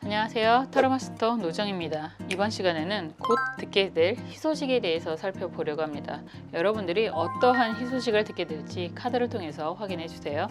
안녕하세요. 타로마스터 노정입니다. 이번 시간에는 곧 듣게 될 희소식에 대해서 살펴보려고 합니다. 여러분들이 어떠한 희소식을 듣게 될지 카드를 통해서 확인해 주세요.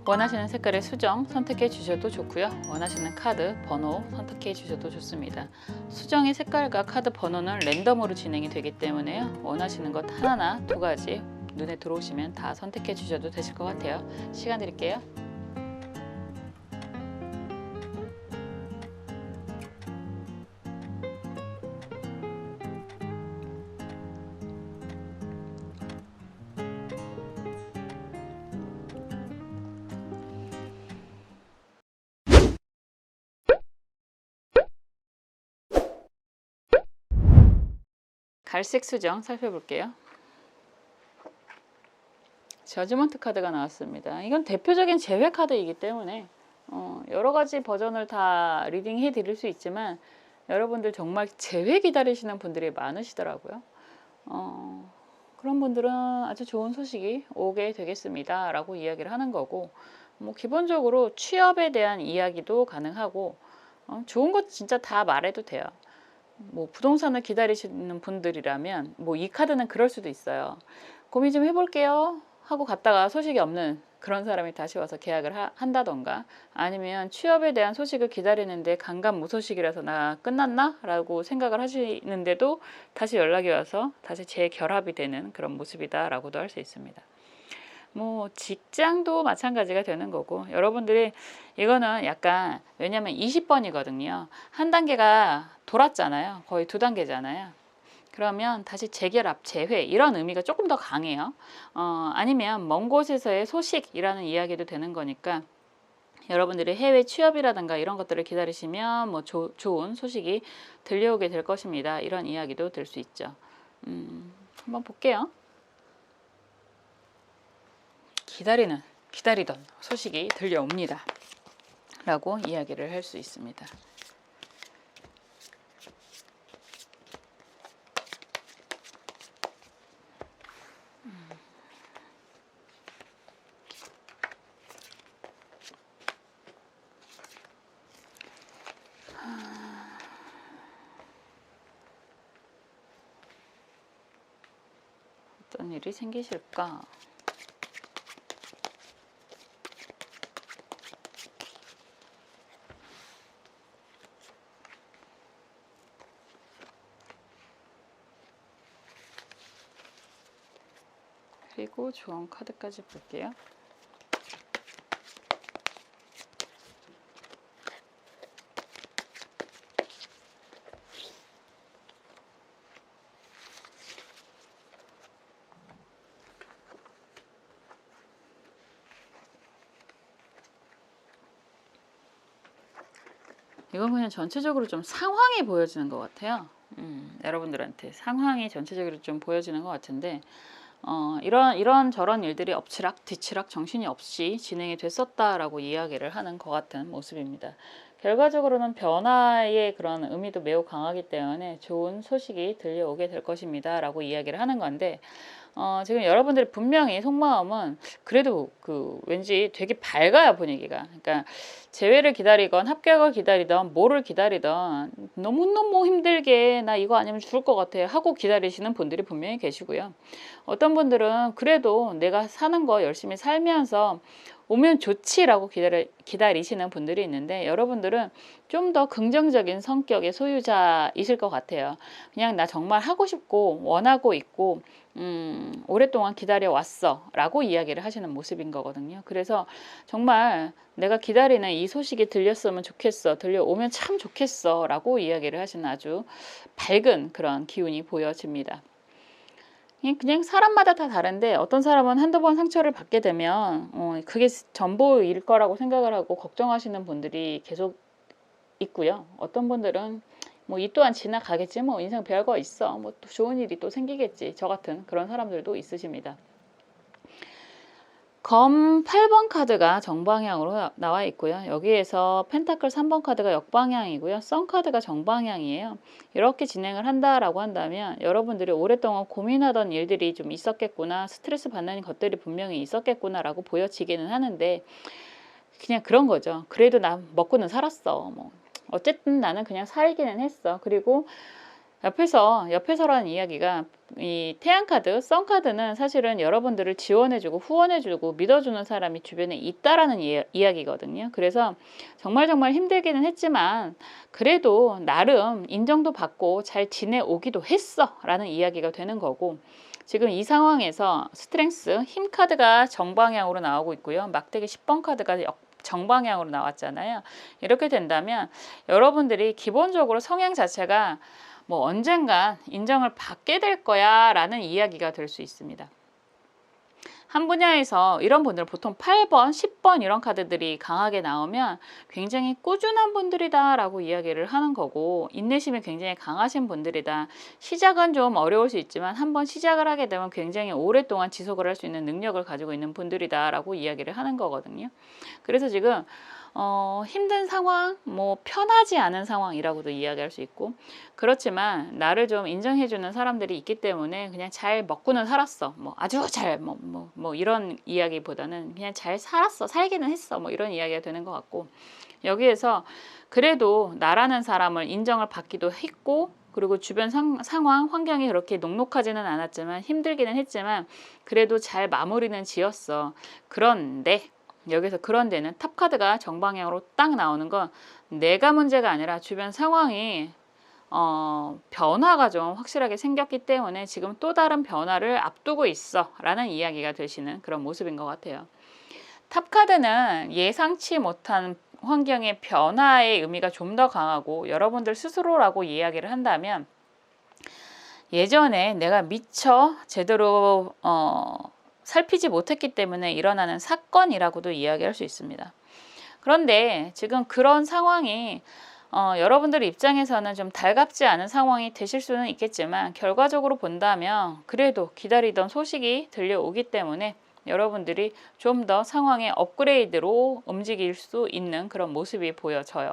원하시는 색깔의 수정 선택해 주셔도 좋고요. 원하시는 카드 번호 선택해 주셔도 좋습니다. 수정의 색깔과 카드 번호는 랜덤으로 진행이 되기 때문에요. 원하시는 것 하나나 두 가지 눈에 들어오시면 다 선택해 주셔도 되실 것 같아요. 시간 드릴게요. 갈색 수정 살펴볼게요. 저지먼트 카드가 나왔습니다. 이건 대표적인 재회 카드이기 때문에 여러 가지 버전을 다 리딩해 드릴 수 있지만 여러분들 정말 재회 기다리시는 분들이 많으시더라고요. 그런 분들은 아주 좋은 소식이 오게 되겠습니다 라고 이야기를 하는 거고, 뭐 기본적으로 취업에 대한 이야기도 가능하고 좋은 것 진짜 다 말해도 돼요. 뭐 부동산을 기다리시는 분들이라면 뭐 이 카드는 그럴 수도 있어요. 고민 좀 해볼게요 하고 갔다가 소식이 없는 그런 사람이 다시 와서 계약을 한다던가, 아니면 취업에 대한 소식을 기다리는데 간간무소식이라서 나 끝났나? 라고 생각을 하시는데도 다시 연락이 와서 다시 재결합이 되는 그런 모습이다 라고도 할 수 있습니다. 뭐 직장도 마찬가지가 되는 거고, 여러분들이 이거는 약간, 왜냐면 20번이거든요. 한 단계가 돌았잖아요. 거의 두 단계잖아요. 그러면 다시 재결합, 재회 이런 의미가 조금 더 강해요. 아니면 먼 곳에서의 소식이라는 이야기도 되는 거니까 여러분들이 해외 취업이라든가 이런 것들을 기다리시면 뭐 좋은 소식이 들려오게 될 것입니다. 이런 이야기도 될 수 있죠. 한번 볼게요. 기다리던 소식이 들려옵니다 라고 이야기를 할 수 있습니다. 어떤 일이 생기실까? 그리고 조언 카드까지 볼게요. 이건 그냥 전체적으로 좀 상황이 보여지는 것 같아요. 여러분들한테 상황이 전체적으로 좀 보여지는 것 같은데, 이런 저런 일들이 엎치락 뒤치락 정신이 없이 진행이 됐었다라고 이야기를 하는 것 같은 모습입니다. 결과적으로는 변화의 그런 의미도 매우 강하기 때문에 좋은 소식이 들려오게 될 것입니다 라고 이야기를 하는 건데, 지금 여러분들이 분명히 속마음은 그래도 왠지 되게 밝아요, 분위기가. 그러니까 재회를 기다리건 합격을 기다리던 뭐를 기다리던 너무너무 힘들게 나 이거 아니면 죽을 것 같아 하고 기다리시는 분들이 분명히 계시고요. 어떤 분들은 그래도 내가 사는 거 열심히 살면서 오면 좋지라고 기다리시는 분들이 있는데, 여러분들은 좀 더 긍정적인 성격의 소유자이실 것 같아요. 그냥 나 정말 하고 싶고 원하고 있고 오랫동안 기다려왔어 라고 이야기를 하시는 모습인 거거든요. 그래서 정말 내가 기다리는 이 소식이 들렸으면 좋겠어, 들려오면 참 좋겠어 라고 이야기를 하시는 아주 밝은 그런 기운이 보여집니다. 그냥 사람마다 다 다른데, 어떤 사람은 한두 번 상처를 받게 되면 그게 전부일 거라고 생각을 하고 걱정하시는 분들이 계속 있고요. 어떤 분들은 뭐 이 또한 지나가겠지, 뭐 인생 별거 있어, 뭐 또 좋은 일이 또 생기겠지, 저 같은 그런 사람들도 있으십니다. 검 8번 카드가 정방향으로 나와 있고요. 여기에서 펜타클 3번 카드가 역방향이고요. 선 카드가 정방향이에요. 이렇게 진행을 한다라고 한다면 여러분들이 오랫동안 고민하던 일들이 좀 있었겠구나, 스트레스 받는 것들이 분명히 있었겠구나라고 보여지기는 하는데, 그냥 그런 거죠. 그래도 나 먹고는 살았어. 뭐 어쨌든 나는 그냥 살기는 했어. 그리고 옆에서라는 이야기가, 이 태양카드, 썬카드는 사실은 여러분들을 지원해주고 후원해주고 믿어주는 사람이 주변에 있다라는 이야기거든요. 그래서 정말 힘들기는 했지만 그래도 나름 인정도 받고 잘 지내오기도 했어 라는 이야기가 되는 거고, 지금 이 상황에서 스트렝스, 힘 카드가 정방향으로 나오고 있고요. 막대기 10번 카드가 정방향으로 나왔잖아요. 이렇게 된다면 여러분들이 기본적으로 성향 자체가 뭐 언젠간 인정을 받게 될 거야 라는 이야기가 될 수 있습니다. 한 분야에서 이런 분들, 보통 8번, 10번 이런 카드들이 강하게 나오면 굉장히 꾸준한 분들이다 라고 이야기를 하는 거고, 인내심이 굉장히 강하신 분들이다. 시작은 좀 어려울 수 있지만 한번 시작을 하게 되면 굉장히 오랫동안 지속을 할 수 있는 능력을 가지고 있는 분들이다 라고 이야기를 하는 거거든요. 그래서 지금 힘든 상황, 뭐 편하지 않은 상황이라고도 이야기할 수 있고, 그렇지만 나를 좀 인정해주는 사람들이 있기 때문에 그냥 잘 먹고는 살았어. 뭐 아주 잘, 뭐 이런 이야기보다는 그냥 잘 살았어, 살기는 했어, 뭐 이런 이야기가 되는 것 같고, 여기에서 그래도 나라는 사람을 인정을 받기도 했고, 그리고 주변 상황, 환경이 그렇게 녹록하지는 않았지만 힘들기는 했지만 그래도 잘 마무리는 지었어. 그런데 여기서 그런데는 탑카드가 정방향으로 딱 나오는 건 내가 문제가 아니라 주변 상황이 변화가 좀 확실하게 생겼기 때문에 지금 또 다른 변화를 앞두고 있어 라는 이야기가 되시는 그런 모습인 것 같아요. 탑카드는 예상치 못한 환경의 변화의 의미가 좀 더 강하고, 여러분들 스스로라고 이야기를 한다면 예전에 내가 미처 제대로 살피지 못했기 때문에 일어나는 사건이라고도 이야기할 수 있습니다. 그런데 지금 그런 상황이 여러분들 입장에서는 좀 달갑지 않은 상황이 되실 수는 있겠지만, 결과적으로 본다면 그래도 기다리던 소식이 들려오기 때문에 여러분들이 좀 더 상황의 업그레이드로 움직일 수 있는 그런 모습이 보여져요.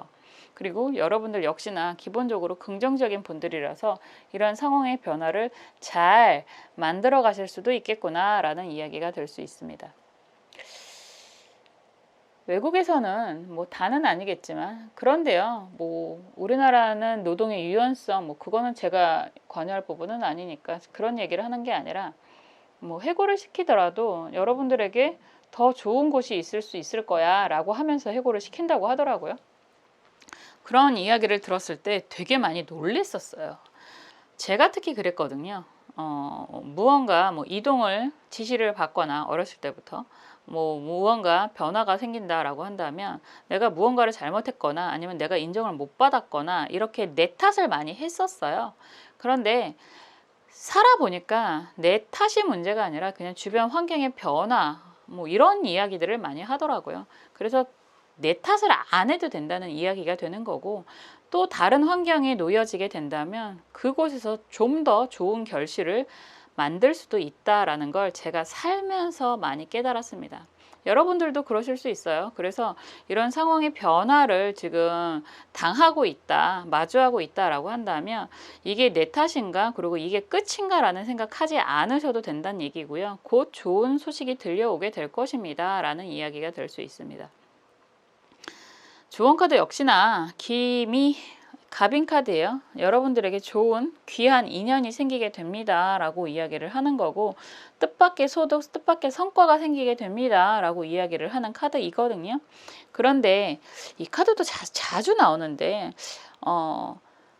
그리고 여러분들 역시나 기본적으로 긍정적인 분들이라서 이런 상황의 변화를 잘 만들어 가실 수도 있겠구나 라는 이야기가 될 수 있습니다. 외국에서는 뭐 다는 아니겠지만, 그런데요, 뭐 우리나라는 노동의 유연성, 뭐 그거는 제가 관여할 부분은 아니니까 그런 얘기를 하는 게 아니라, 뭐 해고를 시키더라도 여러분들에게 더 좋은 곳이 있을 수 있을 거야 라고 하면서 해고를 시킨다고 하더라고요. 그런 이야기를 들었을 때 되게 많이 놀랬었어요. 제가 특히 그랬거든요. 무언가 뭐 이동을 지시를 받거나 어렸을 때부터 뭐 무언가 변화가 생긴다라고 한다면 내가 무언가를 잘못했거나 아니면 내가 인정을 못 받았거나 이렇게 내 탓을 많이 했었어요. 그런데 살아보니까 내 탓이 문제가 아니라 그냥 주변 환경의 변화, 뭐 이런 이야기들을 많이 하더라고요. 그래서 내 탓을 안 해도 된다는 이야기가 되는 거고, 또 다른 환경에 놓여지게 된다면 그곳에서 좀 더 좋은 결실을 만들 수도 있다라는 걸 제가 살면서 많이 깨달았습니다. 여러분들도 그러실 수 있어요. 그래서 이런 상황의 변화를 지금 당하고 있다, 마주하고 있다라고 한다면 이게 내 탓인가, 그리고 이게 끝인가 라는 생각하지 않으셔도 된다는 얘기고요. 곧 좋은 소식이 들려오게 될 것입니다 라는 이야기가 될 수 있습니다. 조언카드 역시나 김이 갑인 카드예요. 여러분들에게 좋은 귀한 인연이 생기게 됩니다 라고 이야기를 하는 거고, 뜻밖의 소득, 뜻밖의 성과가 생기게 됩니다 라고 이야기를 하는 카드이거든요. 그런데 이 카드도 자주 나오는데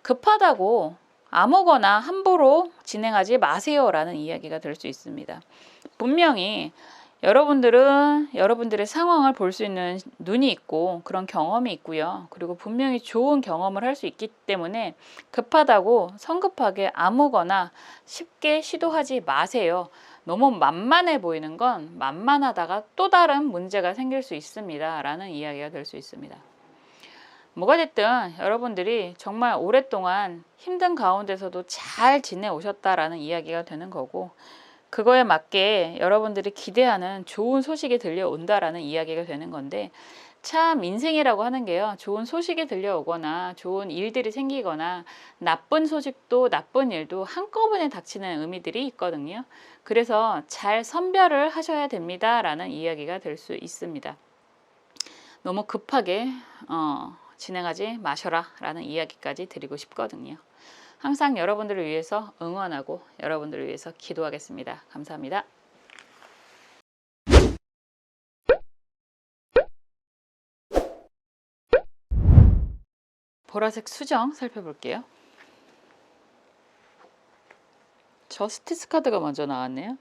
급하다고 아무거나 함부로 진행하지 마세요 라는 이야기가 될 수 있습니다. 분명히 여러분들은 여러분들의 상황을 볼 수 있는 눈이 있고 그런 경험이 있고요. 그리고 분명히 좋은 경험을 할 수 있기 때문에 급하다고 성급하게 아무거나 쉽게 시도하지 마세요. 너무 만만해 보이는 건 만만하다가 또 다른 문제가 생길 수 있습니다 라는 이야기가 될 수 있습니다. 뭐가 됐든 여러분들이 정말 오랫동안 힘든 가운데서도 잘 지내오셨다라는 이야기가 되는 거고, 그거에 맞게 여러분들이 기대하는 좋은 소식이 들려온다라는 이야기가 되는 건데, 참 인생이라고 하는 게요, 좋은 소식이 들려오거나 좋은 일들이 생기거나 나쁜 소식도 나쁜 일도 한꺼번에 닥치는 의미들이 있거든요. 그래서 잘 선별을 하셔야 됩니다라는 이야기가 될 수 있습니다. 너무 급하게 진행하지 마셔라 라는 이야기까지 드리고 싶거든요. 항상 여러분들을 위해서 응원하고 여러분들을 위해서 기도하겠습니다. 감사합니다. 보라색 수정 살펴볼게요. 저스티스 카드가 먼저 나왔네요.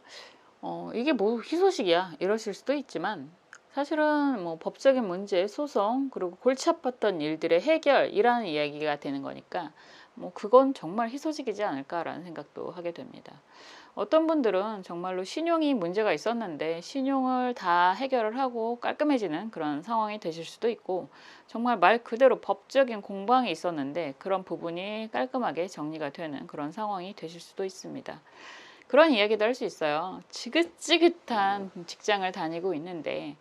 이게 뭐 희소식이야 이러실 수도 있지만, 사실은 뭐 법적인 문제, 소송, 그리고 골치 아팠던 일들의 해결이라는 이야기가 되는 거니까 뭐 그건 정말 희소식이지 않을까라는 생각도 하게 됩니다. 어떤 분들은 정말로 신용이 문제가 있었는데 신용을 다 해결을 하고 깔끔해지는 그런 상황이 되실 수도 있고, 정말 말 그대로 법적인 공방이 있었는데 그런 부분이 깔끔하게 정리가 되는 그런 상황이 되실 수도 있습니다. 그런 이야기도 할 수 있어요. 지긋지긋한 직장을 다니고 있는데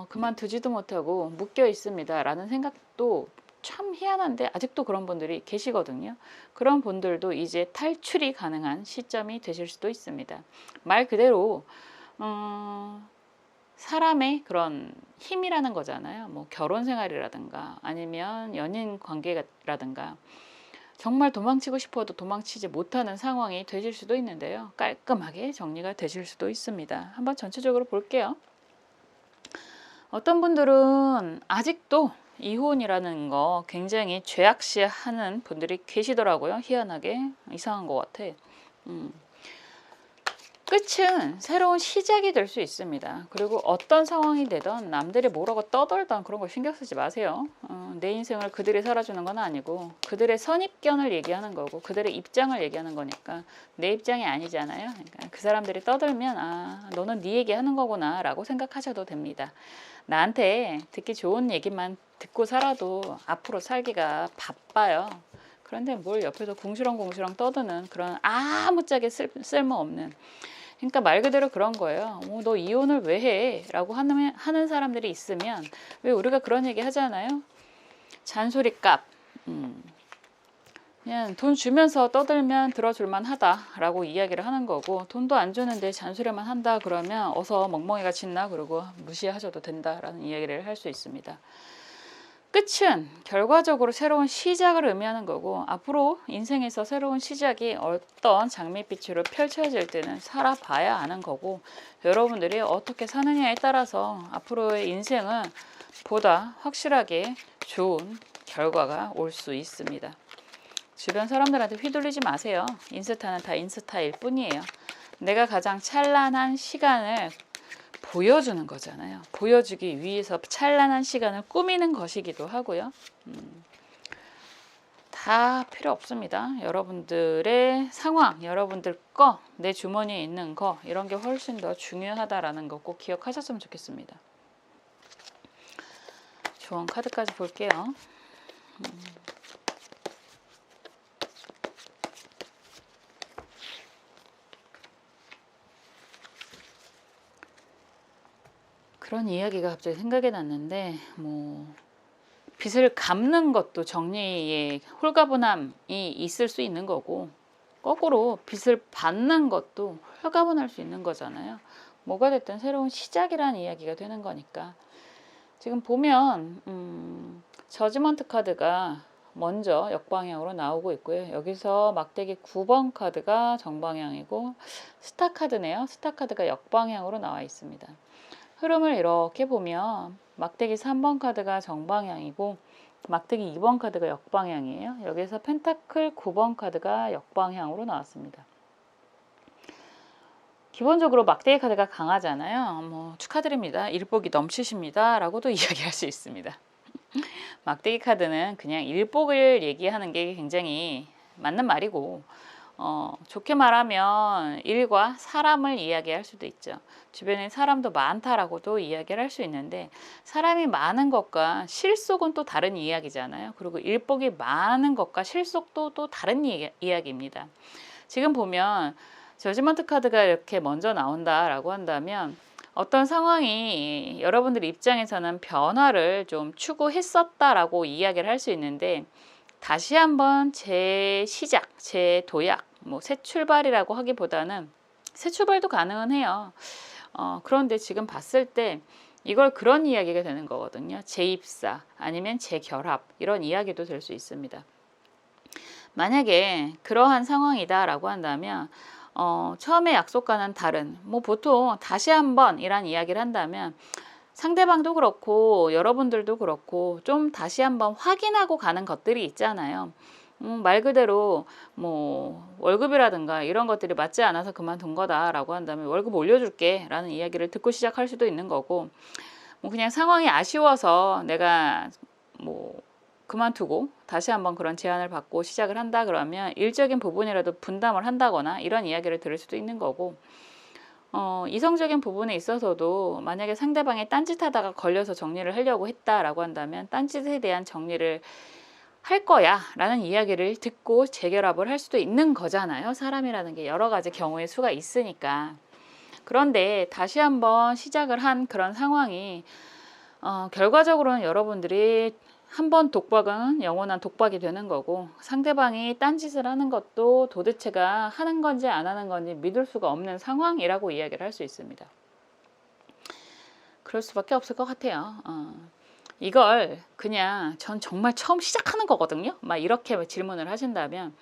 그만두지도 못하고 묶여 있습니다 라는 생각도 참 희한한데 아직도 그런 분들이 계시거든요. 그런 분들도 이제 탈출이 가능한 시점이 되실 수도 있습니다. 말 그대로 사람의 그런 힘이라는 거잖아요. 뭐 결혼 생활이라든가 아니면 연인 관계라든가, 정말 도망치고 싶어도 도망치지 못하는 상황이 되실 수도 있는데요. 깔끔하게 정리가 되실 수도 있습니다. 한번 전체적으로 볼게요. 어떤 분들은 아직도 이혼이라는 거 굉장히 죄악시하는 분들이 계시더라고요. 희한하게 이상한 것 같아. 끝은 새로운 시작이 될 수 있습니다. 그리고 어떤 상황이 되든 남들이 뭐라고 떠들던 그런 거 신경 쓰지 마세요. 내 인생을 그들이 살아주는 건 아니고 그들의 선입견을 얘기하는 거고 그들의 입장을 얘기하는 거니까 내 입장이 아니잖아요. 그러니까 그 사람들이 떠들면 너는 네 얘기하는 거구나 라고 생각하셔도 됩니다. 나한테 듣기 좋은 얘기만 듣고 살아도 앞으로 살기가 바빠요. 그런데 뭘 옆에서 궁시렁궁시렁 떠드는 그런 아무짝에 쓸모없는, 그러니까 말 그대로 그런 거예요. 너 이혼을 왜 해? 라고 하는 사람들이 있으면, 왜 우리가 그런 얘기 하잖아요. 잔소리값. 그냥 돈 주면서 떠들면 들어줄만 하다라고 이야기를 하는 거고, 돈도 안 주는데 잔소리만 한다 그러면 어서 멍멍이가 짖나 그러고 무시하셔도 된다라는 이야기를 할 수 있습니다. 끝은 결과적으로 새로운 시작을 의미하는 거고, 앞으로 인생에서 새로운 시작이 어떤 장밋빛으로 펼쳐질 때는 살아봐야 아는 거고, 여러분들이 어떻게 사느냐에 따라서 앞으로의 인생은 보다 확실하게 좋은 결과가 올 수 있습니다. 주변 사람들한테 휘둘리지 마세요. 인스타는 다 인스타일 뿐이에요. 내가 가장 찬란한 시간을 보여주는 거잖아요. 보여주기 위해서 찬란한 시간을 꾸미는 것이기도 하고요. 다 필요 없습니다. 여러분들의 상황, 여러분들 거, 내 주머니에 있는 거, 이런 게 훨씬 더 중요하다라는 거 꼭 기억하셨으면 좋겠습니다. 조언 카드까지 볼게요. 그런 이야기가 갑자기 생각이 났는데, 빚을 갚는 것도 정리의 홀가분함이 있을 수 있는 거고, 거꾸로 빚을 받는 것도 홀가분할 수 있는 거잖아요. 뭐가 됐든 새로운 시작이라는 이야기가 되는 거니까. 지금 보면 저지먼트 카드가 먼저 역방향으로 나오고 있고요. 여기서 막대기 9번 카드가 정방향이고 스타 카드네요. 스타 카드가 역방향으로 나와 있습니다. 흐름을 이렇게 보면 막대기 3번 카드가 정방향이고 막대기 2번 카드가 역방향이에요. 여기서 펜타클 9번 카드가 역방향으로 나왔습니다. 기본적으로 막대기 카드가 강하잖아요. 축하드립니다. 일복이 넘치십니다. 라고도 이야기할 수 있습니다. 막대기 카드는 그냥 일복을 얘기하는 게 굉장히 맞는 말이고, 좋게 말하면 일과 사람을 이야기할 수도 있죠. 주변에 사람도 많다라고도 이야기를 할 수 있는데 사람이 많은 것과 실속은 또 다른 이야기잖아요. 그리고 일복이 많은 것과 실속도 또 다른 이야기입니다. 지금 보면 저지먼트 카드가 이렇게 먼저 나온다라고 한다면 어떤 상황이 여러분들 입장에서는 변화를 좀 추구했었다라고 이야기를 할 수 있는데 다시 한번 재시작, 재도약, 새 출발이라고 하기보다는 새 출발도 가능은 해요. 그런데 지금 봤을 때 이걸 그런 이야기가 되는 거거든요. 재입사 아니면 재결합 이런 이야기도 될 수 있습니다. 만약에 그러한 상황이다라고 한다면 처음에 약속과는 다른 보통 다시 한번 이란 이야기를 한다면 상대방도 그렇고 여러분들도 그렇고 좀 다시 한번 확인하고 가는 것들이 있잖아요. 말 그대로 월급이라든가 이런 것들이 맞지 않아서 그만둔 거다라고 한다면 월급 올려줄게 라는 이야기를 듣고 시작할 수도 있는 거고 그냥 상황이 아쉬워서 내가 그만두고 다시 한번 그런 제안을 받고 시작을 한다 그러면 일적인 부분이라도 분담을 한다거나 이런 이야기를 들을 수도 있는 거고 이성적인 부분에 있어서도 만약에 상대방이 딴짓하다가 걸려서 정리를 하려고 했다라고 한다면 딴짓에 대한 정리를 할 거야 라는 이야기를 듣고 재결합을 할 수도 있는 거잖아요. 사람이라는 게 여러 가지 경우의 수가 있으니까. 그런데 다시 한번 시작을 한 그런 상황이 결과적으로는 여러분들이 한 번 독박은 영원한 독박이 되는 거고 상대방이 딴짓을 하는 것도 도대체가 하는 건지 안 하는 건지 믿을 수가 없는 상황이라고 이야기를 할 수 있습니다. 그럴 수밖에 없을 것 같아요. 이걸 그냥 전 정말 처음 시작하는 거거든요. 막 이렇게 질문을 하신다면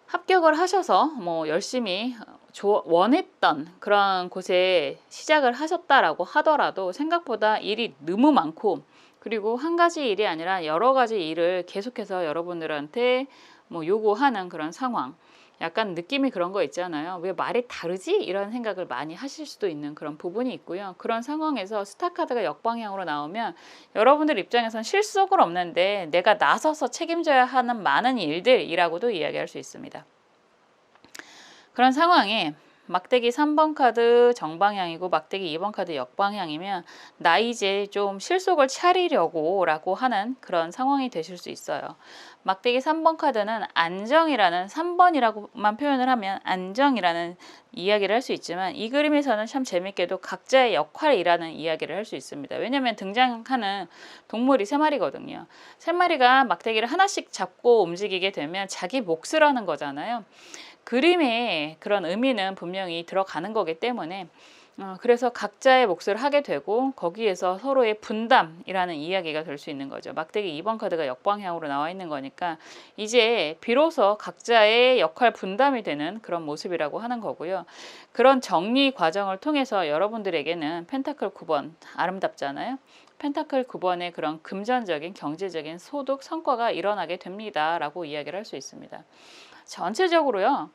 합격을 하셔서 열심히 원했던 그런 곳에 시작을 하셨다라고 하더라도 생각보다 일이 너무 많고 그리고 한 가지 일이 아니라 여러 가지 일을 계속해서 여러분들한테 요구하는 그런 상황. 약간 느낌이 그런 거 있잖아요. 왜 말이 다르지? 이런 생각을 많이 하실 수도 있는 그런 부분이 있고요. 그런 상황에서 스타카드가 역방향으로 나오면 여러분들 입장에선 실속은 없는데 내가 나서서 책임져야 하는 많은 일들이라고도 이야기할 수 있습니다. 그런 상황에 막대기 3번 카드 정방향이고 막대기 2번 카드 역방향이면 나 이제 좀 실속을 차리려고 라고 하는 그런 상황이 되실 수 있어요. 막대기 3번 카드는 안정이라는 3번이라고만 표현을 하면 안정이라는 이야기를 할 수 있지만 이 그림에서는 참 재밌게도 각자의 역할이라는 이야기를 할 수 있습니다. 왜냐하면 등장하는 동물이 3마리거든요. 3마리가 막대기를 하나씩 잡고 움직이게 되면 자기 몫을 하는 거잖아요. 그림에 그런 의미는 분명히 들어가는 거기 때문에 그래서 각자의 몫을 하게 되고 거기에서 서로의 분담이라는 이야기가 될 수 있는 거죠. 막대기 2번 카드가 역방향으로 나와 있는 거니까 이제 비로소 각자의 역할 분담이 되는 그런 모습이라고 하는 거고요. 그런 정리 과정을 통해서 여러분들에게는 펜타클 9번 아름답잖아요. 펜타클 9번의 그런 금전적인 경제적인 소득 성과가 일어나게 됩니다 라고 이야기를 할 수 있습니다. 전체적으로요.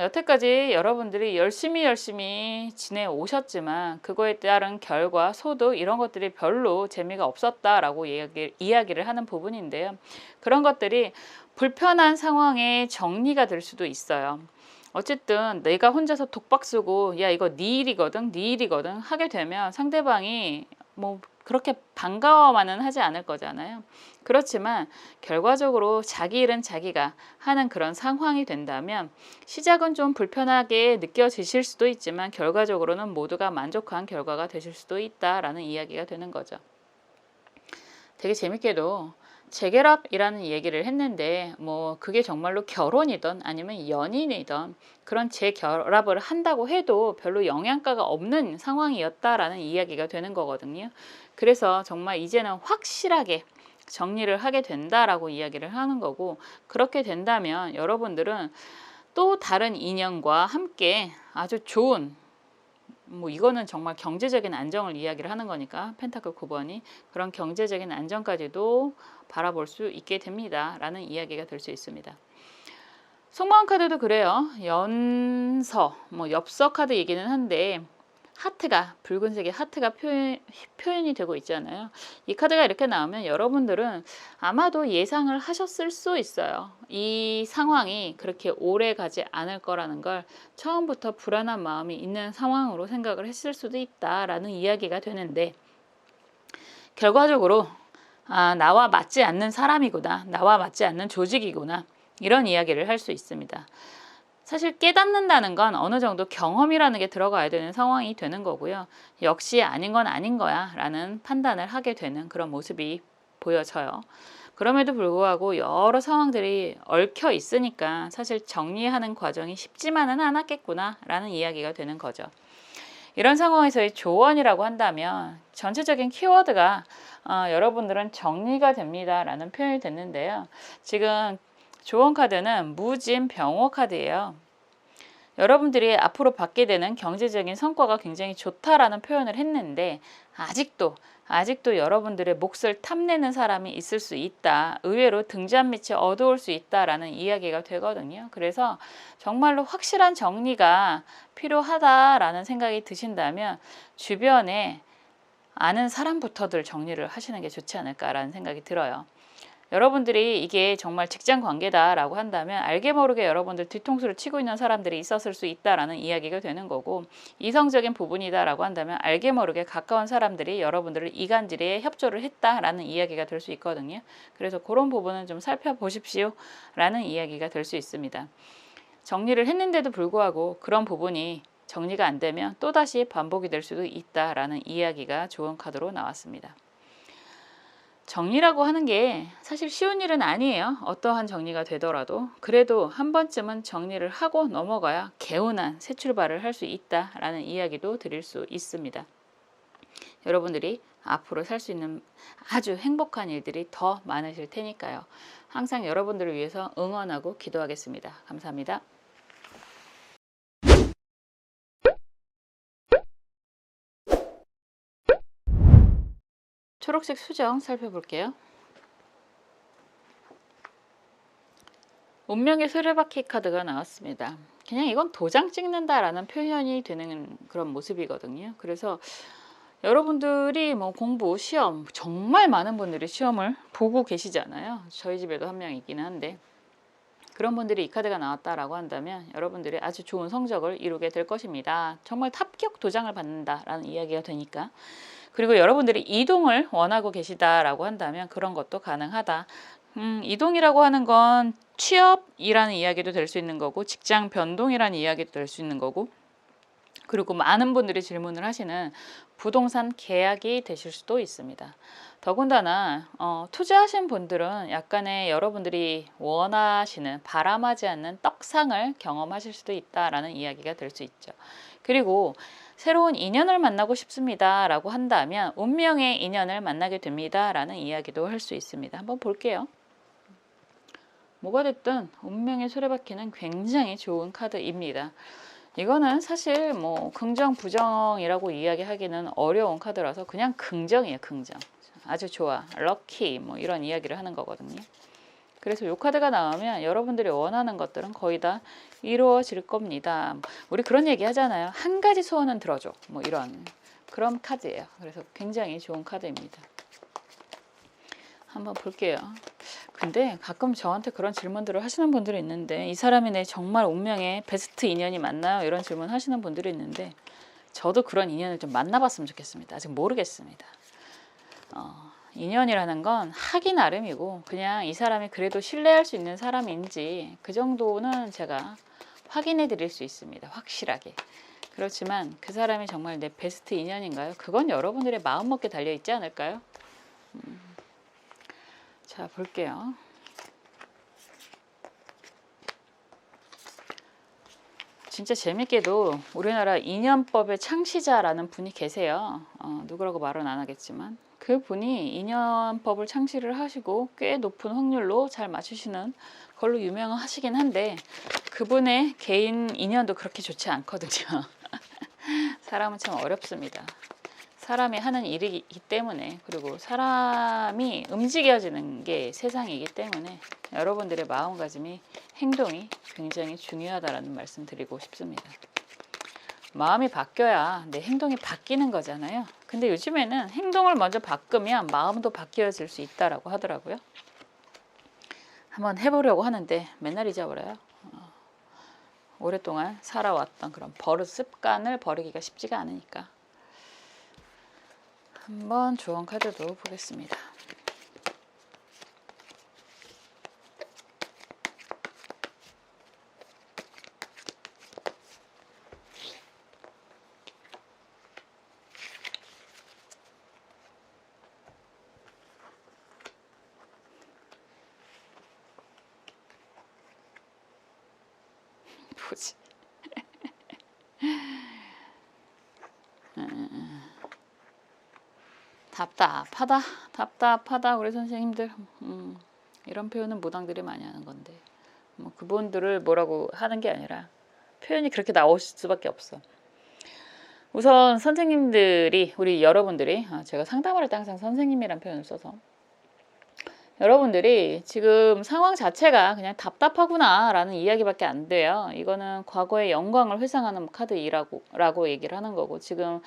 여태까지 여러분들이 열심히 지내오셨지만 그거에 따른 결과, 소득 이런 것들이 별로 재미가 없었다라고 이야기를 하는 부분인데요. 그런 것들이 불편한 상황에 정리가 될 수도 있어요. 어쨌든 내가 혼자서 독박 쓰고 야 이거 네 일이거든 하게 되면 상대방이 그렇게 반가워만은 하지 않을 거잖아요. 그렇지만 결과적으로 자기 일은 자기가 하는 그런 상황이 된다면 시작은 좀 불편하게 느껴지실 수도 있지만 결과적으로는 모두가 만족한 결과가 되실 수도 있다라는 이야기가 되는 거죠. 되게 재밌게도 재결합이라는 얘기를 했는데 그게 정말로 결혼이든 아니면 연인이든 그런 재결합을 한다고 해도 별로 영향가가 없는 상황이었다라는 이야기가 되는 거거든요. 그래서 정말 이제는 확실하게 정리를 하게 된다라고 이야기를 하는 거고 그렇게 된다면 여러분들은 또 다른 인연과 함께 아주 좋은 이거는 정말 경제적인 안정을 이야기를 하는 거니까 펜타클 9번이 그런 경제적인 안정까지도 바라볼 수 있게 됩니다 라는 이야기가 될 수 있습니다. 속마음 카드도 그래요. 연서, 엽서 카드 얘기는 한데 하트가 붉은색의 하트가 표현이 되고 있잖아요. 이 카드가 이렇게 나오면 여러분들은 아마도 예상을 하셨을 수 있어요. 이 상황이 그렇게 오래 가지 않을 거라는 걸 처음부터 불안한 마음이 있는 상황으로 생각을 했을 수도 있다라는 이야기가 되는데, 결과적으로 나와 맞지 않는 사람이구나, 나와 맞지 않는 조직이구나, 이런 이야기를 할 수 있습니다. 사실 깨닫는다는 건 어느 정도 경험이라는 게 들어가야 되는 상황이 되는 거고요. 역시 아닌 건 아닌 거야 라는 판단을 하게 되는 그런 모습이 보여져요. 그럼에도 불구하고 여러 상황들이 얽혀 있으니까 사실 정리하는 과정이 쉽지만은 않았겠구나 라는 이야기가 되는 거죠. 이런 상황에서의 조언이라고 한다면 전체적인 키워드가 여러분들은 정리가 됩니다 라는 표현이 됐는데요. 지금 조언 카드는 무진 병호 카드예요. 여러분들이 앞으로 받게 되는 경제적인 성과가 굉장히 좋다라는 표현을 했는데, 아직도 여러분들의 몫을 탐내는 사람이 있을 수 있다. 의외로 등잔 밑이 어두울 수 있다라는 이야기가 되거든요. 그래서 정말로 확실한 정리가 필요하다라는 생각이 드신다면 주변에 아는 사람부터들 정리를 하시는 게 좋지 않을까라는 생각이 들어요. 여러분들이 이게 정말 직장 관계다라고 한다면 알게 모르게 여러분들 뒤통수를 치고 있는 사람들이 있었을 수 있다라는 이야기가 되는 거고, 이성적인 부분이다라고 한다면 알게 모르게 가까운 사람들이 여러분들을 이간질에 협조를 했다라는 이야기가 될 수 있거든요. 그래서 그런 부분은 좀 살펴보십시오 라는 이야기가 될 수 있습니다. 정리를 했는데도 불구하고 그런 부분이 정리가 안 되면 또다시 반복이 될 수도 있다라는 이야기가 좋은 카드로 나왔습니다. 정리라고 하는 게 사실 쉬운 일은 아니에요. 어떠한 정리가 되더라도 그래도 한 번쯤은 정리를 하고 넘어가야 개운한 새 출발을 할 수 있다라는 이야기도 드릴 수 있습니다. 여러분들이 앞으로 살 수 있는 아주 행복한 일들이 더 많으실 테니까요. 항상 여러분들을 위해서 응원하고 기도하겠습니다. 감사합니다. 초록색 수정 살펴볼게요. 운명의 수레바퀴 카드가 나왔습니다. 그냥 이건 도장 찍는다라는 표현이 되는 그런 모습이거든요. 그래서 여러분들이 뭐 공부, 시험, 정말 많은 분들이 시험을 보고 계시잖아요. 저희 집에도 한 명 있기는 한데, 그런 분들이 이 카드가 나왔다라고 한다면 여러분들이 아주 좋은 성적을 이루게 될 것입니다. 정말 합격 도장을 받는다라는 이야기가 되니까. 그리고 여러분들이 이동을 원하고 계시다라고 한다면 그런 것도 가능하다. 이동이라고 하는 건 취업이라는 이야기도 될 수 있는 거고, 직장 변동이라는 이야기도 될 수 있는 거고, 그리고 많은 분들이 질문을 하시는 부동산 계약이 되실 수도 있습니다. 더군다나 투자하신 분들은 약간의 여러분들이 원하시는, 바람하지 않는 떡상을 경험하실 수도 있다라는 이야기가 될 수 있죠. 그리고 새로운 인연을 만나고 싶습니다 라고 한다면 운명의 인연을 만나게 됩니다 라는 이야기도 할 수 있습니다. 한번 볼게요. 뭐가 됐든 운명의 수레바퀴는 굉장히 좋은 카드입니다. 이거는 사실 뭐 긍정 부정이라고 이야기하기는 어려운 카드라서 그냥 긍정이에요. 긍정. 아주 좋아, 럭키, 뭐 이런 이야기를 하는 거거든요. 그래서 이 카드가 나오면 여러분들이 원하는 것들은 거의 다 이루어질 겁니다. 우리 그런 얘기 하잖아요. 한 가지 소원은 들어줘, 뭐 이런 그런 카드예요. 그래서 굉장히 좋은 카드입니다. 한번 볼게요. 근데 가끔 저한테 그런 질문들을 하시는 분들이 있는데, 이 사람이 내 정말 운명의 베스트 인연이 맞나요? 이런 질문 하시는 분들이 있는데, 저도 그런 인연을 좀 만나봤으면 좋겠습니다. 아직 모르겠습니다. 인연이라는 건 하기 나름이고, 그냥 이 사람이 그래도 신뢰할 수 있는 사람인지 그 정도는 제가 확인해 드릴 수 있습니다. 확실하게. 그렇지만 그 사람이 정말 내 베스트 인연인가요? 그건 여러분들의 마음먹기에 달려 있지 않을까요? 자, 볼게요. 진짜 재밌게도 우리나라 인연법의 창시자라는 분이 계세요. 누구라고 말은 안 하겠지만 그 분이 인연법을 창시를 하시고 꽤 높은 확률로 잘 맞추시는 걸로 유명하시긴 한데, 그분의 개인 인연도 그렇게 좋지 않거든요. 사람은 참 어렵습니다. 사람이 하는 일이기 때문에, 그리고 사람이 움직여지는 게 세상이기 때문에 여러분들의 마음가짐이, 행동이 굉장히 중요하다라는 말씀 드리고 싶습니다. 마음이 바뀌어야 내 행동이 바뀌는 거잖아요. 근데 요즘에는 행동을 먼저 바꾸면 마음도 바뀌어질 수 있다라고 하더라고요. 한번 해보려고 하는데 맨날 잊어버려요. 오랫동안 살아왔던 그런 버릇 습관을 버리기가 쉽지가 않으니까. 한번 조언 카드도 보겠습니다. 뭐지? 답답하다 우리 선생님들. 이런 표현은 무당들이 많이 하는 건데 뭐 그분들을 뭐라고 하는 게 아니라 표현이 그렇게 나올 수밖에 없어. 우선 선생님들이 우리 여러분들이 제가 상담을 할 때 항상 선생님이란 표현을 써서 여러분들이 지금 상황 자체가 그냥 답답하구나 라는 이야기밖에 안 돼요. 이거는 과거의 영광을 회상하는 카드라고 얘기를 하는 거고, 지금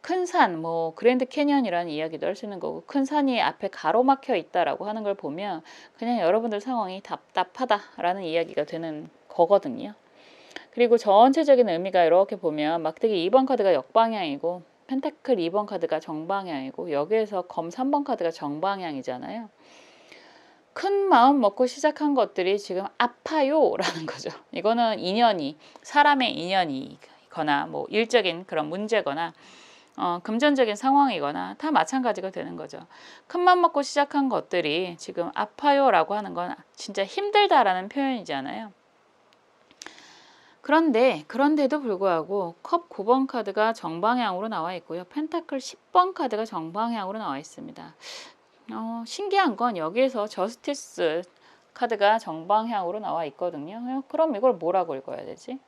큰 산, 뭐 그랜드 캐니언이라는 이야기도 할 수 있는 거고, 큰 산이 앞에 가로막혀 있다라고 하는 걸 보면 그냥 여러분들 상황이 답답하다라는 이야기가 되는 거거든요. 그리고 전체적인 의미가 이렇게 보면 막대기 2번 카드가 역방향이고 펜타클 2번 카드가 정방향이고 여기에서 검 3번 카드가 정방향이잖아요. 큰 마음 먹고 시작한 것들이 지금 아파요 라는 거죠. 이거는 인연이, 사람의 인연이거나 뭐 일적인 그런 문제거나 금전적인 상황이거나 다 마찬가지가 되는 거죠. 큰 맘 먹고 시작한 것들이 지금 아파요 라고 하는 건 진짜 힘들다라는 표현이잖아요. 그런데도 불구하고 컵 9번 카드가 정방향으로 나와 있고요. 펜타클 10번 카드가 정방향으로 나와 있습니다. 신기한 건 여기에서 저스티스 카드가 정방향으로 나와 있거든요. 그럼 이걸 뭐라고 읽어야 되지?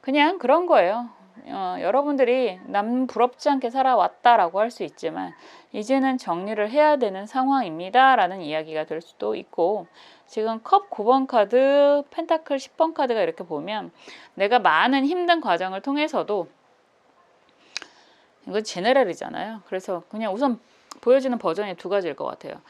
그냥 그런 거예요. 여러분들이 남 부럽지 않게 살아왔다라고 할 수 있지만 이제는 정리를 해야 되는 상황입니다 라는 이야기가 될 수도 있고, 지금 컵 9번 카드, 펜타클 10번 카드가 이렇게 보면 내가 많은 힘든 과정을 통해서도, 이건 제네럴이잖아요. 그래서 그냥 우선 보여지는 버전이 두 가지일 것 같아요.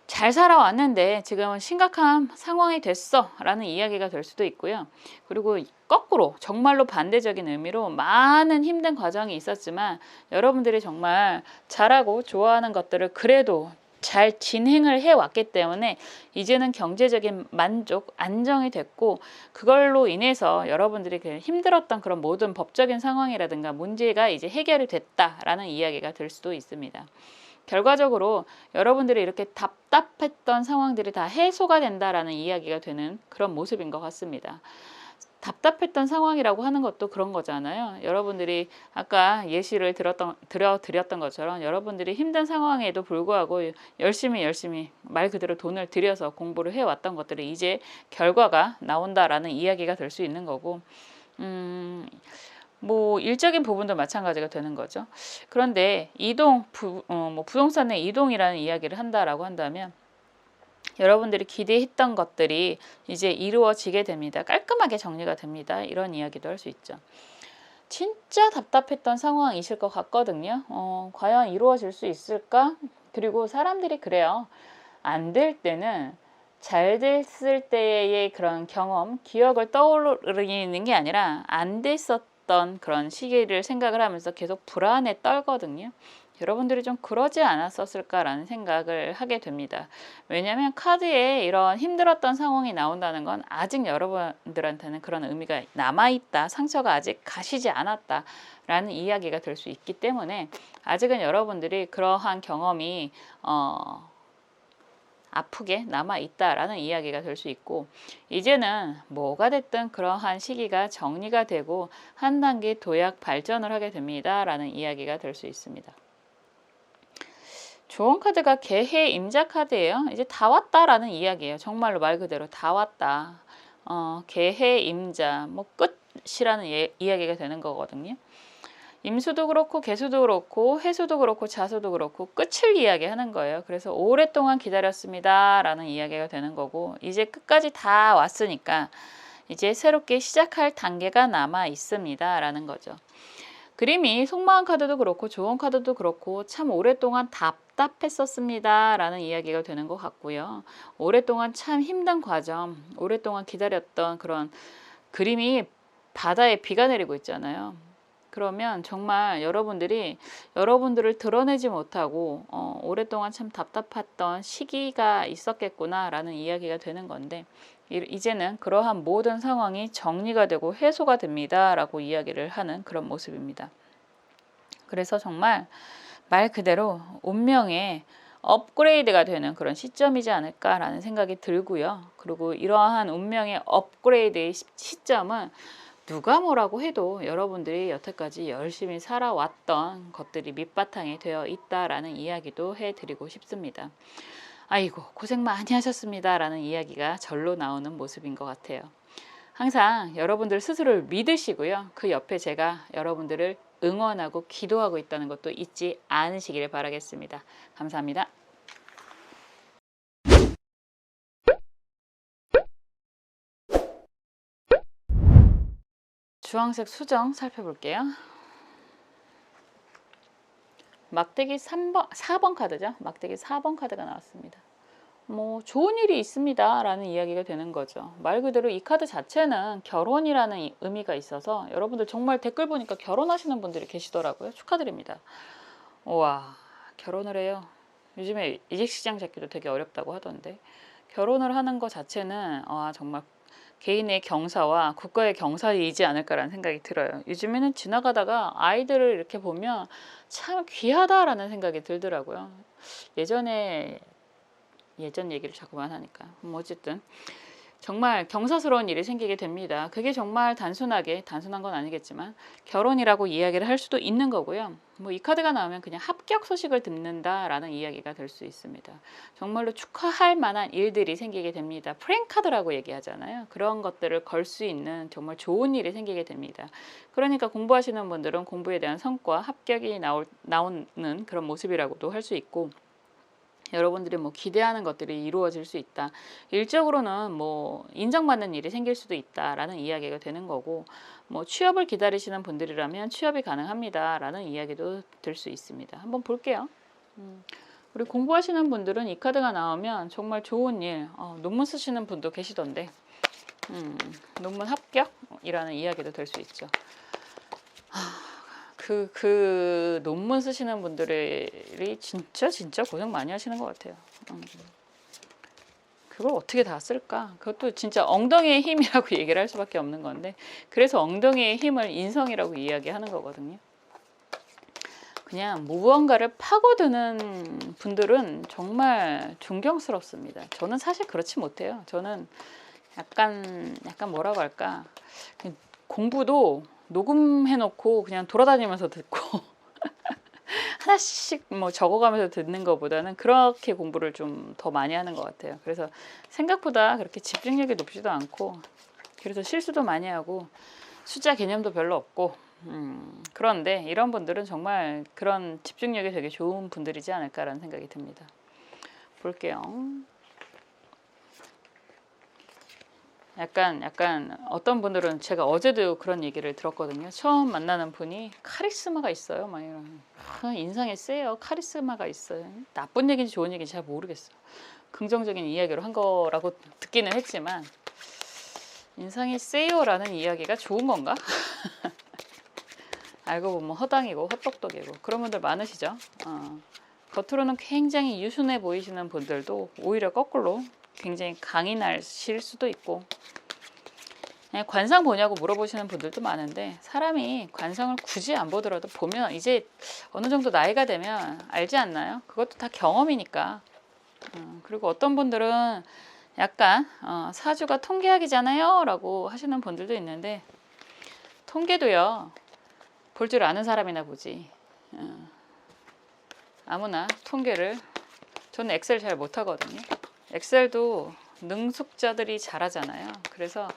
잘 살아왔는데 지금은 심각한 상황이 됐어 라는 이야기가 될 수도 있고요. 그리고 거꾸로 정말로 반대적인 의미로 많은 힘든 과정이 있었지만 여러분들이 정말 잘하고 좋아하는 것들을 그래도 잘 진행을 해왔기 때문에 이제는 경제적인 만족, 안정이 됐고, 그걸로 인해서 여러분들이 힘들었던 그런 모든 법적인 상황이라든가 문제가 이제 해결이 됐다라는 이야기가 될 수도 있습니다. 결과적으로 여러분들이 이렇게 답답했던 상황들이 다 해소가 된다라는 이야기가 되는 그런 모습인 것 같습니다. 답답했던 상황이라고 하는 것도 그런 거잖아요. 여러분들이 아까 예시를 드렸던 것처럼 여러분들이 힘든 상황에도 불구하고 열심히 말 그대로 돈을 들여서 공부를 해왔던 것들이 이제 결과가 나온다라는 이야기가 될 수 있는 거고, 뭐 일적인 부분도 마찬가지가 되는 거죠. 그런데 부동산의 이동이라는 이야기를 한다라고 한다면 여러분들이 기대했던 것들이 이제 이루어지게 됩니다. 깔끔하게 정리가 됩니다. 이런 이야기도 할 수 있죠. 진짜 답답했던 상황이실 것 같거든요. 과연 이루어질 수 있을까? 그리고 사람들이 그래요. 안 될 때는 잘 됐을 때의 그런 경험, 기억을 떠올리는 게 아니라 안 됐었던 그런 시기를 생각을 하면서 계속 불안에 떨거든요. 여러분들이 좀 그러지 않았었을까라는 생각을 하게 됩니다. 왜냐하면 카드에 이런 힘들었던 상황이 나온다는 건 아직 여러분들한테는 그런 의미가 남아있다, 상처가 아직 가시지 않았다 라는 이야기가 될 수 있기 때문에 아직은 여러분들이 그러한 경험이 아프게 남아있다라는 이야기가 될 수 있고, 이제는 뭐가 됐든 그러한 시기가 정리가 되고 한 단계 도약 발전을 하게 됩니다 라는 이야기가 될 수 있습니다. 조언 카드가 개해 임자 카드예요. 이제 다 왔다라는 이야기예요. 정말로 말 그대로 다 왔다. 개해 임자, 뭐 끝이라는 이야기가 되는 거거든요. 임수도 그렇고 개수도 그렇고 해수도 그렇고 자수도 그렇고 끝을 이야기하는 거예요. 그래서 오랫동안 기다렸습니다 라는 이야기가 되는 거고, 이제 끝까지 다 왔으니까 이제 새롭게 시작할 단계가 남아 있습니다 라는 거죠. 그림이 속마음 카드도 그렇고 조언 카드도 그렇고 참 오랫동안 답답했었습니다 라는 이야기가 되는 것 같고요. 오랫동안 참 힘든 과정, 오랫동안 기다렸던 그런 그림이 바다에 비가 내리고 있잖아요. 그러면 정말 여러분들이 여러분들을 드러내지 못하고 오랫동안 참 답답했던 시기가 있었겠구나 라는 이야기가 되는 건데, 이제는 그러한 모든 상황이 정리가 되고 해소가 됩니다 라고 이야기를 하는 그런 모습입니다. 그래서 정말 말 그대로 운명의 업그레이드가 되는 그런 시점이지 않을까라는 생각이 들고요. 그리고 이러한 운명의 업그레이드의 시점은 누가 뭐라고 해도 여러분들이 여태까지 열심히 살아왔던 것들이 밑바탕이 되어 있다라는 이야기도 해드리고 싶습니다. 아이고 고생 많이 하셨습니다 라는 이야기가 절로 나오는 모습인 것 같아요. 항상 여러분들 스스로를 믿으시고요. 그 옆에 제가 여러분들을 응원하고 기도하고 있다는 것도 잊지 않으시기를 바라겠습니다. 감사합니다. 주황색 수정 살펴볼게요. 막대기 4번 카드죠. 막대기 4번 카드가 나왔습니다. 뭐 좋은 일이 있습니다 라는 이야기가 되는 거죠. 말 그대로 이 카드 자체는 결혼이라는 의미가 있어서 여러분들 정말 댓글 보니까 결혼하시는 분들이 계시더라고요. 축하드립니다. 우와, 결혼을 해요. 요즘에 이직시장 잡기도 되게 어렵다고 하던데 결혼을 하는 것 자체는 정말 개인의 경사와 국가의 경사이지 않을까라는 생각이 들어요. 요즘에는 지나가다가 아이들을 이렇게 보면 참 귀하다라는 생각이 들더라고요. 예전 얘기를 자꾸만 하니까 어쨌든 정말 경사스러운 일이 생기게 됩니다. 그게 정말 단순한 건 아니겠지만 결혼이라고 이야기를 할 수도 있는 거고요. 뭐 이 카드가 나오면 그냥 합격 소식을 듣는다라는 이야기가 될 수 있습니다. 정말로 축하할 만한 일들이 생기게 됩니다. 프랭카드라고 얘기하잖아요. 그런 것들을 걸 수 있는 정말 좋은 일이 생기게 됩니다. 그러니까 공부하시는 분들은 공부에 대한 성과, 합격이 나오는 그런 모습이라고도 할 수 있고, 여러분들이 뭐 기대하는 것들이 이루어질 수 있다. 일적으로는 뭐 인정받는 일이 생길 수도 있다라는 이야기가 되는 거고, 뭐 취업을 기다리시는 분들이라면 취업이 가능합니다라는 이야기도 될 수 있습니다. 한번 볼게요. 우리 공부하시는 분들은 이 카드가 나오면 정말 좋은 일, 논문 쓰시는 분도 계시던데 논문 합격이라는 이야기도 될 수 있죠. 그 논문 쓰시는 분들이 진짜 고생 많이 하시는 것 같아요. 그걸 어떻게 다 쓸까? 그것도 진짜 엉덩이의 힘이라고 얘기를 할 수밖에 없는 건데, 그래서 엉덩이의 힘을 인성이라고 이야기하는 거거든요. 그냥 무언가를 파고드는 분들은 정말 존경스럽습니다. 저는 사실 그렇지 못해요. 저는 약간 뭐라고 할까, 공부도 녹음해놓고 그냥 돌아다니면서 듣고 하나씩 뭐 적어가면서 듣는 것보다는 그렇게 공부를 좀 더 많이 하는 것 같아요. 그래서 생각보다 그렇게 집중력이 높지도 않고, 그래서 실수도 많이 하고 숫자 개념도 별로 없고, 그런데 이런 분들은 정말 그런 집중력이 되게 좋은 분들이지 않을까라는 생각이 듭니다. 볼게요. 약간 어떤 분들은, 제가 어제도 그런 얘기를 들었거든요. 처음 만나는 분이 카리스마가 있어요. 막 이런. 인상이 세요. 카리스마가 있어요. 나쁜 얘기인지 좋은 얘기인지 잘 모르겠어요. 긍정적인 이야기로 한 거라고 듣기는 했지만, 인상이 세요라는 이야기가 좋은 건가? 알고 보면 허당이고 헛똑똑이고 그런 분들 많으시죠. 겉으로는 굉장히 유순해 보이시는 분들도 오히려 거꾸로 굉장히 강인하실 수도 있고, 관상 보냐고 물어보시는 분들도 많은데, 사람이 관상을 굳이 안 보더라도 보면 이제 어느 정도 나이가 되면 알지 않나요? 그것도 다 경험이니까. 그리고 어떤 분들은 약간 사주가 통계학이잖아요 라고 하시는 분들도 있는데, 통계도요 볼 줄 아는 사람이나 보지, 아무나 통계를, 저는 엑셀 잘 못하거든요. 엑셀도 능숙자들이 잘하잖아요. 그래서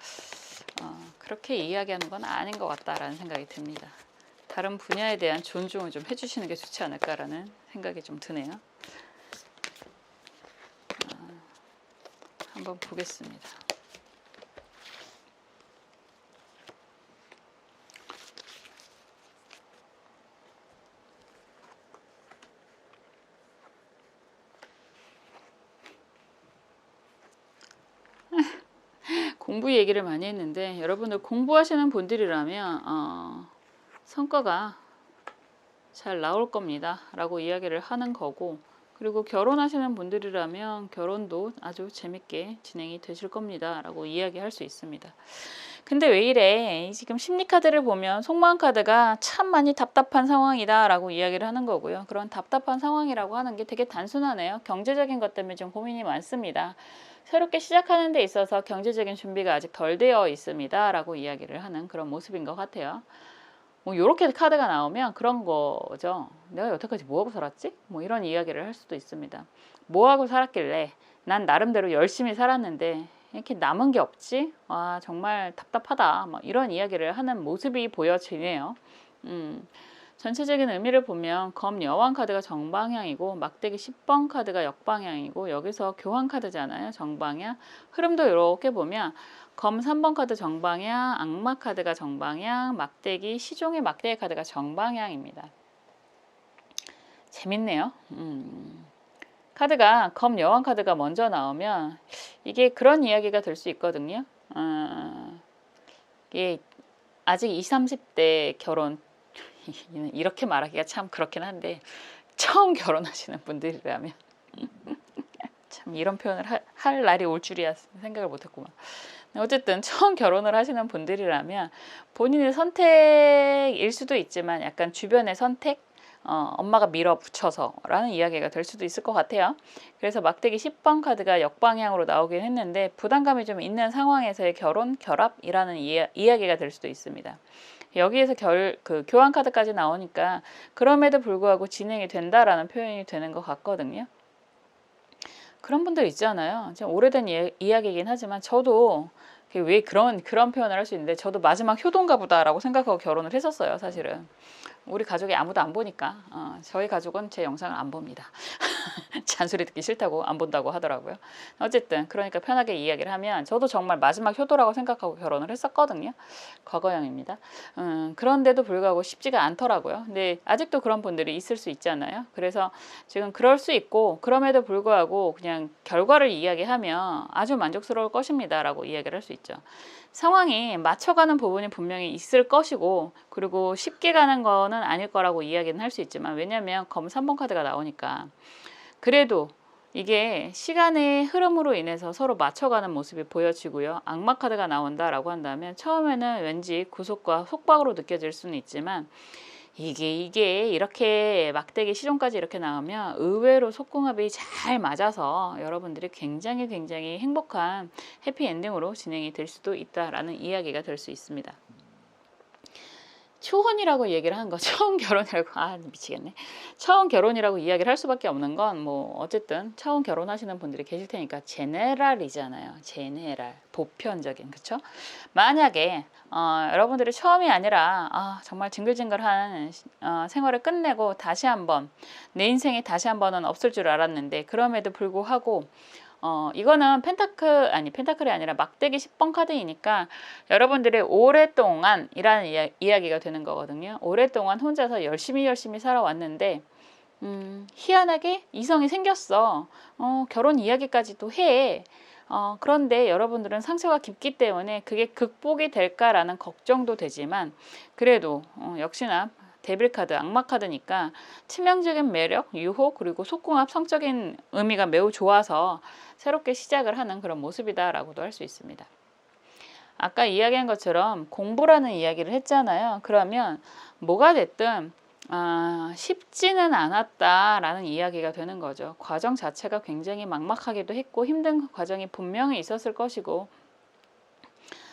그렇게 이야기하는 건 아닌 것 같다라는 생각이 듭니다. 다른 분야에 대한 존중을 좀 해주시는 게 좋지 않을까라는 생각이 좀 드네요. 한번 보겠습니다. 공부 얘기를 많이 했는데 여러분들 공부하시는 분들이라면 성과가 잘 나올 겁니다 라고 이야기를 하는 거고, 그리고 결혼하시는 분들이라면 결혼도 아주 재밌게 진행이 되실 겁니다 라고 이야기할 수 있습니다. 근데 왜 이래? 지금 심리카드를 보면 속마음 카드가 참 많이 답답한 상황이다 라고 이야기를 하는 거고요. 그런 답답한 상황이라고 하는 게 되게 단순하네요. 경제적인 것 때문에 좀 고민이 많습니다. 새롭게 시작하는 데 있어서 경제적인 준비가 아직 덜 되어 있습니다 라고 이야기를 하는 그런 모습인 것 같아요. 뭐 이렇게 카드가 나오면 그런 거죠. 내가 여태까지 뭐하고 살았지? 뭐 이런 이야기를 할 수도 있습니다. 뭐하고 살았길래 난 나름대로 열심히 살았는데 이렇게 남은 게 없지? 와, 정말 답답하다. 뭐 이런 이야기를 하는 모습이 보여지네요. 전체적인 의미를 보면 검 여왕 카드가 정방향이고 막대기 10번 카드가 역방향이고 여기서 교환 카드잖아요. 정방향. 흐름도 이렇게 보면 검 3번 카드 정방향, 악마 카드가 정방향, 막대기, 시종의 막대기 카드가 정방향입니다. 재밌네요. 카드가 검 여왕 카드가 먼저 나오면 이게 그런 이야기가 될 수 있거든요. 이게 아직 20, 30대 결혼 이렇게 말하기가 참 그렇긴 한데 처음 결혼하시는 분들이라면 참 이런 표현을 할 날이 올 줄이야 생각을 못했구만. 어쨌든 처음 결혼을 하시는 분들이라면 본인의 선택일 수도 있지만 약간 주변의 선택, 엄마가 밀어붙여서 라는 이야기가 될 수도 있을 것 같아요. 그래서 막대기 10번 카드가 역방향으로 나오긴 했는데 부담감이 좀 있는 상황에서의 결혼, 결합이라는 이야기가 될 수도 있습니다. 여기에서 교환 카드까지 나오니까 그럼에도 불구하고 진행이 된다라는 표현이 되는 것 같거든요. 그런 분들 있잖아요. 좀 오래된 이야기이긴 하지만 저도 왜 그런 표현을 할 수 있는데 저도 마지막 효도인가 보다라고 생각하고 결혼을 했었어요. 사실은 우리 가족이 아무도 안 보니까 저희 가족은 제 영상을 안 봅니다. 잔소리 듣기 싫다고 안 본다고 하더라고요. 어쨌든 그러니까 편하게 이야기를 하면 저도 정말 마지막 효도라고 생각하고 결혼을 했었거든요. 과거형입니다. 그런데도 불구하고 쉽지가 않더라고요. 근데 아직도 그런 분들이 있을 수 있잖아요. 그래서 지금 그럴 수 있고 그럼에도 불구하고 그냥 결과를 이야기하면 아주 만족스러울 것입니다 라고 이야기를 할 수 있죠. 상황이 맞춰가는 부분이 분명히 있을 것이고 그리고 쉽게 가는 거는 아닐 거라고 이야기는 할 수 있지만, 왜냐하면 검 3번 카드가 나오니까 그래도 이게 시간의 흐름으로 인해서 서로 맞춰가는 모습이 보여지고요. 악마 카드가 나온다라고 한다면 처음에는 왠지 구속과 속박으로 느껴질 수는 있지만 이게 이렇게 막대기 시종까지 이렇게 나오면 의외로 속궁합이 잘 맞아서 여러분들이 굉장히 행복한 해피엔딩으로 진행이 될 수도 있다라는 이야기가 될 수 있습니다. 초혼이라고 얘기를 하는 거, 처음 결혼이라고, 미치겠네. 처음 결혼이라고 이야기를 할 수밖에 없는 건 뭐 어쨌든 처음 결혼하시는 분들이 계실 테니까 제네랄이잖아요. 제네랄, 보편적인, 그쵸? 만약에 여러분들이 처음이 아니라 정말 징글징글한 생활을 끝내고 다시 한번 내 인생에 다시 한번은 없을 줄 알았는데 그럼에도 불구하고 이거는 펜타클이 아니라 막대기 10번 카드이니까 여러분들이 오랫동안이라는 이야기가 되는 거거든요. 오랫동안 혼자서 열심히 살아왔는데 희한하게 이성이 생겼어. 결혼 이야기까지도 해. 그런데 여러분들은 상처가 깊기 때문에 그게 극복이 될까라는 걱정도 되지만 그래도 역시나 데빌카드, 악마카드니까 치명적인 매력, 유혹, 그리고 속궁합, 성적인 의미가 매우 좋아서 새롭게 시작을 하는 그런 모습이다라고도 할 수 있습니다. 아까 이야기한 것처럼 공부라는 이야기를 했잖아요. 그러면 뭐가 됐든 쉽지는 않았다라는 이야기가 되는 거죠. 과정 자체가 굉장히 막막하기도 했고 힘든 과정이 분명히 있었을 것이고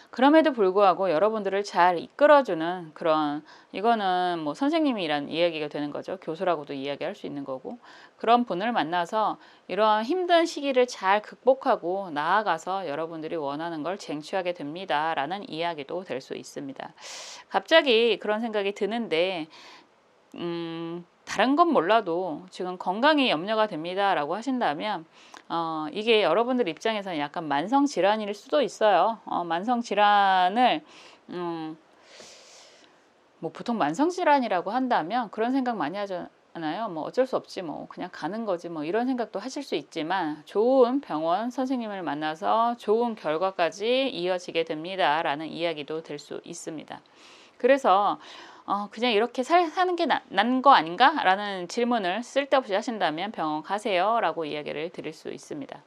그럼에도 불구하고 여러분들을 잘 이끌어주는 그런, 이거는 뭐 선생님이란 이야기가 되는 거죠. 교수라고도 이야기할 수 있는 거고, 그런 분을 만나서 이러한 힘든 시기를 잘 극복하고 나아가서 여러분들이 원하는 걸 쟁취하게 됩니다 라는 이야기도 될 수 있습니다. 갑자기 그런 생각이 드는데 다른 건 몰라도 지금 건강이 염려가 됩니다 라고 하신다면 이게 여러분들 입장에서는 약간 만성질환일 수도 있어요. 만성질환을 뭐 보통 만성질환이라고 한다면 그런 생각 많이 않아요. 뭐 어쩔 수 없지 뭐 그냥 가는 거지 뭐 이런 생각도 하실 수 있지만 좋은 병원 선생님을 만나서 좋은 결과까지 이어지게 됩니다 라는 이야기도 될 수 있습니다. 그래서 그냥 이렇게 사는 게 난 거 아닌가? 라는 질문을 쓸데없이 하신다면 병원 가세요 라고 이야기를 드릴 수 있습니다.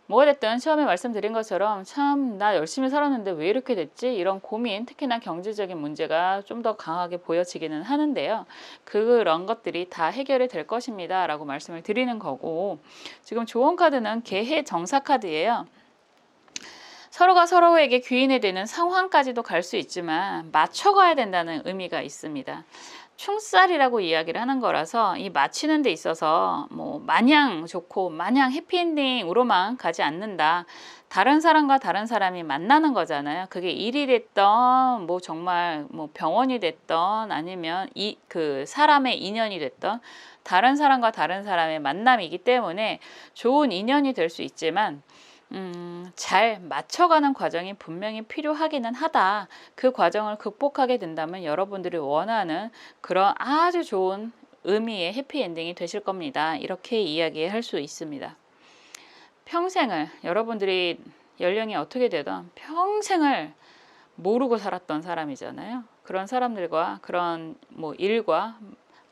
뭐가 됐든 처음에 말씀드린 것처럼 참 나 열심히 살았는데 왜 이렇게 됐지? 이런 고민, 특히나 경제적인 문제가 좀 더 강하게 보여지기는 하는데요. 그런 것들이 다 해결이 될 것입니다 라고 말씀을 드리는 거고, 지금 조언 카드는 개해 정사 카드예요. 서로가 서로에게 귀인이 되는 상황까지도 갈 수 있지만 맞춰가야 된다는 의미가 있습니다. 충살이라고 이야기를 하는 거라서 이 맞추는 데 있어서 뭐 마냥 좋고 마냥 해피엔딩으로만 가지 않는다. 다른 사람과 다른 사람이 만나는 거잖아요. 그게 일이 됐던 뭐 정말 뭐 병원이 됐던 아니면 그 사람의 인연이 됐던 다른 사람과 다른 사람의 만남이기 때문에 좋은 인연이 될 수 있지만 잘 맞춰가는 과정이 분명히 필요하기는 하다. 그 과정을 극복하게 된다면 여러분들이 원하는 그런 아주 좋은 의미의 해피엔딩이 되실 겁니다. 이렇게 이야기할 수 있습니다. 평생을 여러분들이 연령이 어떻게 되든 평생을 모르고 살았던 사람이잖아요. 그런 사람들과 그런 뭐 일과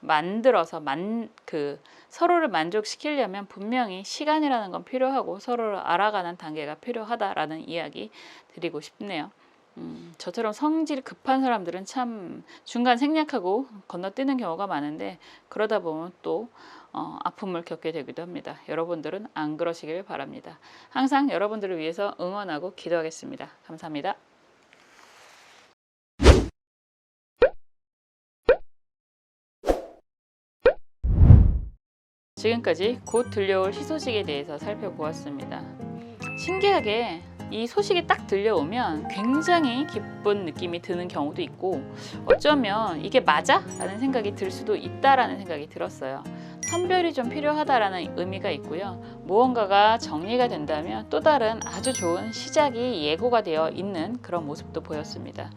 만들어서 서로를 만족시키려면 분명히 시간이라는 건 필요하고 서로를 알아가는 단계가 필요하다라는 이야기 드리고 싶네요. 저처럼 성질이 급한 사람들은 참 중간 생략하고 건너뛰는 경우가 많은데 그러다 보면 또 아픔을 겪게 되기도 합니다. 여러분들은 안 그러시길 바랍니다. 항상 여러분들을 위해서 응원하고 기도하겠습니다. 감사합니다. 지금까지 곧 들려올 희소식에 대해서 살펴보았습니다. 신기하게 이 소식이 딱 들려오면 굉장히 기쁜 느낌이 드는 경우도 있고 어쩌면 이게 맞아? 라는 생각이 들 수도 있다라는 생각이 들었어요. 선별이 좀 필요하다라는 의미가 있고요. 무언가가 정리가 된다면 또 다른 아주 좋은 시작이 예고가 되어 있는 그런 모습도 보였습니다.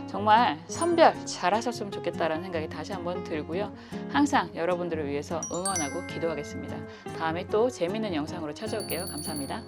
정말 선별 잘하셨으면 좋겠다라는 생각이 다시 한번 들고요. 항상 여러분들을 위해서 응원하고 기도하겠습니다. 다음에 또 재미있는 영상으로 찾아올게요. 감사합니다.